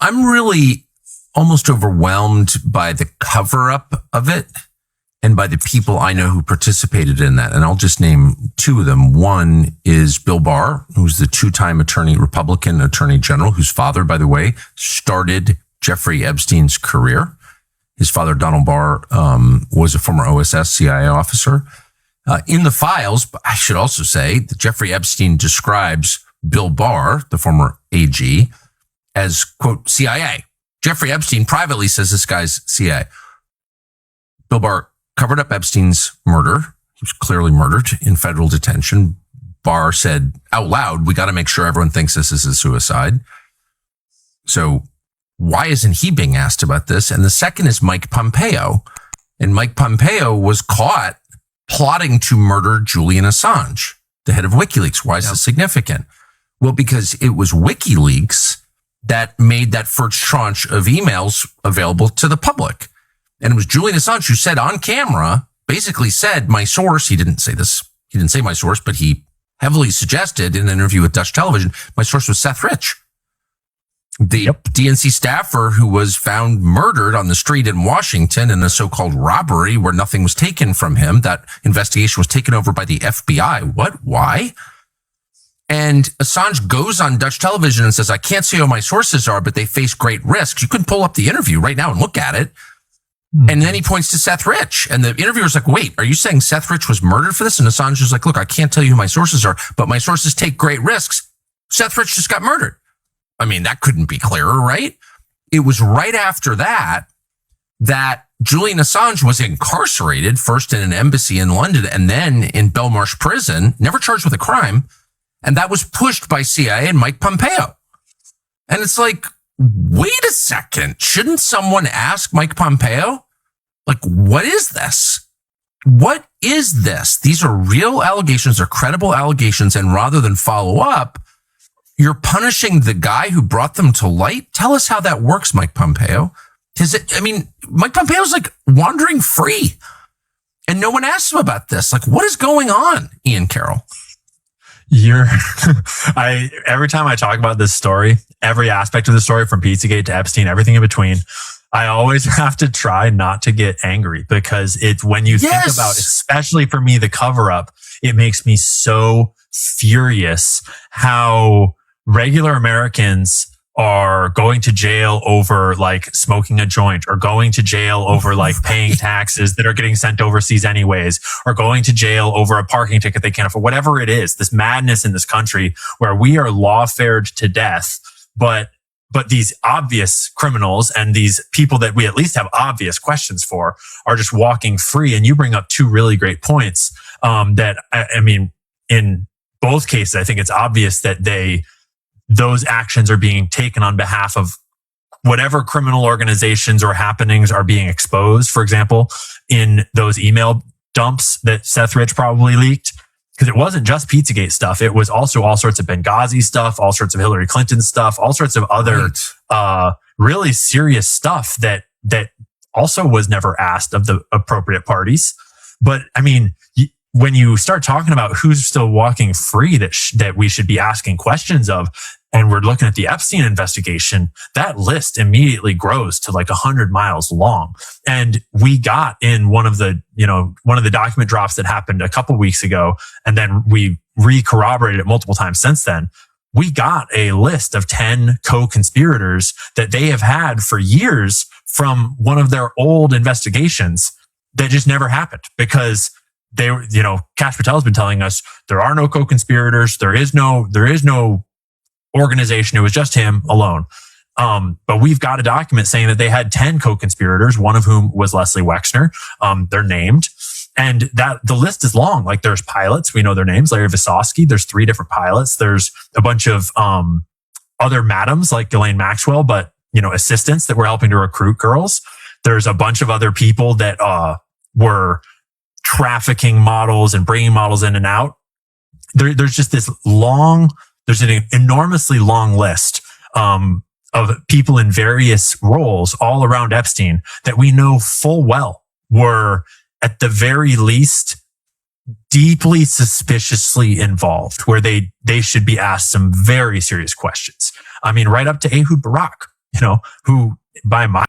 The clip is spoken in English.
I'm really almost overwhelmed by the cover up of it and by the people I know who participated in that. And I'll just name two of them. One is Bill Barr, who's the two-time Republican Attorney General, whose father, by the way, started Jeffrey Epstein's career. His father, Donald Barr, was a former OSS CIA officer. In the files, but I should also say that Jeffrey Epstein describes Bill Barr, the former AG, as, quote, CIA. Jeffrey Epstein privately says this guy's CIA. Bill Barr covered up Epstein's murder. He was clearly murdered in federal detention. Barr said out loud, we got to make sure everyone thinks this is a suicide. So why isn't he being asked about this? And the second is Mike Pompeo. And Mike Pompeo was caught plotting to murder Julian Assange, the head of WikiLeaks. Why is this significant? Well, because it was WikiLeaks that made that first tranche of emails available to the public. And it was Julian Assange who said on camera, basically said, my source, he didn't say this, he didn't say my source, but he heavily suggested in an interview with Dutch television, my source was Seth Rich, the DNC staffer who was found murdered on the street in Washington in a so-called robbery where nothing was taken from him. That investigation was taken over by the FBI. What? Why? And Assange goes on Dutch television and says, I can't say who my sources are, but they face great risks. You can pull up the interview right now and look at it. And then he points to Seth Rich. And the interviewer's like, wait, are you saying Seth Rich was murdered for this? And Assange is like, look, I can't tell you who my sources are, but my sources take great risks. Seth Rich just got murdered. I mean, that couldn't be clearer, right? It was right after that Julian Assange was incarcerated, first in an embassy in London and then in Belmarsh prison, never charged with a crime. And that was pushed by CIA and Mike Pompeo. And it's like, wait a second. Shouldn't someone ask Mike Pompeo? Like, what is this? What is this? These are real allegations. They're credible allegations. And rather than follow up, you're punishing the guy who brought them to light. Tell us how that works, Mike Pompeo. Mike Pompeo's like wandering free and no one asks him about this. Like, what is going on, Ian Carroll? Every time I talk about this story, every aspect of the story from Pizzagate to Epstein, everything in between, I always have to try not to get angry because it's when you think about, especially for me, the cover up, it makes me so furious how regular Americans are going to jail over like smoking a joint or going to jail over like paying taxes that are getting sent overseas anyways, or going to jail over a parking ticket they can't afford, whatever it is, this madness in this country where we are lawfared to death, but these obvious criminals and these people that we at least have obvious questions for are just walking free. And you bring up two really great points, that I mean, in both cases, I think it's obvious that those actions are being taken on behalf of whatever criminal organizations or happenings are being exposed. For example, in those email dumps that Seth Rich probably leaked, because it wasn't just Pizzagate stuff. It was also all sorts of Benghazi stuff, all sorts of Hillary Clinton stuff, all sorts of other, really serious stuff that also was never asked of the appropriate parties. But I mean, when you start talking about who's still walking free that we should be asking questions of, and we're looking at the Epstein investigation, that list immediately grows to like 100 miles long. And we got in one of the document drops that happened a couple weeks ago, and then we re-corroborated it multiple times since then. We got a list of 10 co-conspirators that they have had for years from one of their old investigations that just never happened because Kash Patel has been telling us there are no co-conspirators. There is no organization. It was just him alone. But we've got a document saying that they had 10 co-conspirators, one of whom was Leslie Wexner. They're named. And that the list is long. Like there's pilots. We know their names. Larry Visosky. There's 3 different pilots. There's a bunch of, other madams like Ghislaine Maxwell, but, assistants that were helping to recruit girls. There's a bunch of other people that, were trafficking models and bringing models in and out. There's just there's an enormously long list of people in various roles all around Epstein that we know full well were at the very least deeply suspiciously involved, where they should be asked some very serious questions. I mean, right up to Ehud Barak, who by my